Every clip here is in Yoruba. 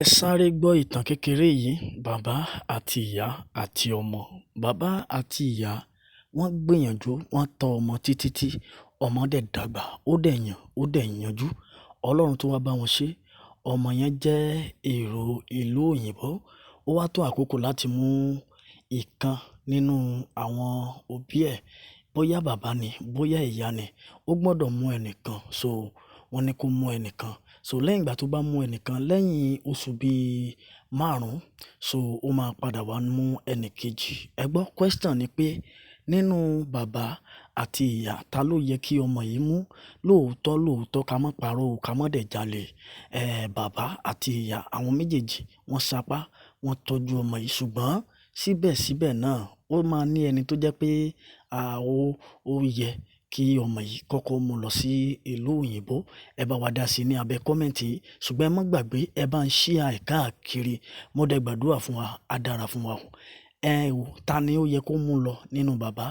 Ẹ sáré gbọ́ ìtàn kékeré yìí, bàbá àti ìyá àti ọmọ. Bàbá àti ìyá wọ́n gbìyànjú, wọ́n tọ́ ọmọ títí ọmọ dẹ̀ dàgbà, ó dẹ̀ yanjú. Ọlọ́run tó wá bá wọn ṣe, ọmọ yẹn jẹ́ èrò ìlú òyìnbó. Ó wá tó àkókò láti mú ìkan nínú àwọn òbí ẹ̀, bóyá bàbá ni, bóyá ìyá ni, ó gbọ́dọ̀ mú ẹnìkan. So wọ́n ní kó mú ẹnìkan. So lẹ́yìn ìgbà tó bá mú ẹnìkan, lẹ́yìn oṣù bíi 5, so ó máa padà wá mú ẹnì kejì. Ẹ gbọ́ question ni pé nínú bàbá àti ìyá ta ló yẹ kí ọmọ yìí mú? Lóòótọ́ ká má parọ́ o, ká má dẹ̀ jalè. Bàbá àti ìyá àwọn méjèèjì wọ́n sapá, wọ́n tọ́jú ọmọ yìí, ṣùgbọ́n síbẹ̀síbẹ̀ náà ó máa ní ẹni tó jẹ́ pé ó yẹ kí ọmọ yìí kọ́kọ́ mú lọ sí ìlú òyìnbó. Ẹ bá wa dá sí ní abẹ́ kọ́mẹ̀ntì yìí, ṣùgbọ́n ẹ má gbàgbé ẹ bá ń share ẹ̀ káàkiri. Mo dẹ̀ gbàdúrà fún wa, á dára fún wa o. Ta ni ó yẹ kó mú lọ nínú bàbá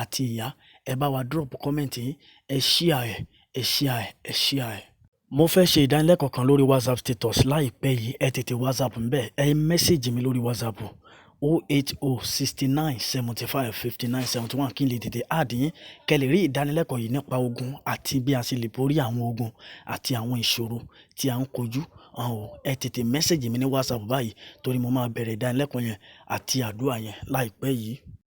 àti ìyá? Ẹ bá wa drop kọ́mẹ̀ntì yìí, ẹ share ẹ̀. Mo fẹ́ ṣe ìdánilẹ́kọ̀ọ́ kan lórí WhatsApp status láìpẹ́ yìí. Ẹ tètè WhatsApp ń bẹ̀, ẹ mẹ́sẹ̀jì mi lórí WhatsApp 08069755971 kí n lè tètè add yín kẹ́ lè rí ìdánilẹ́kọ̀ọ́ yìí nípa ogun àti bí a ṣe lè borí àwọn ogun àti àwọn ìṣòro tí a ń kojú. Ẹ tètè mẹ́sẹ̀jì mi ní WhatsApp báyìí torí mo máa bẹ̀rẹ̀ ìdánilẹ́kọ̀ọ́ yẹn àti àdúrà yẹn láìpẹ́ yìí.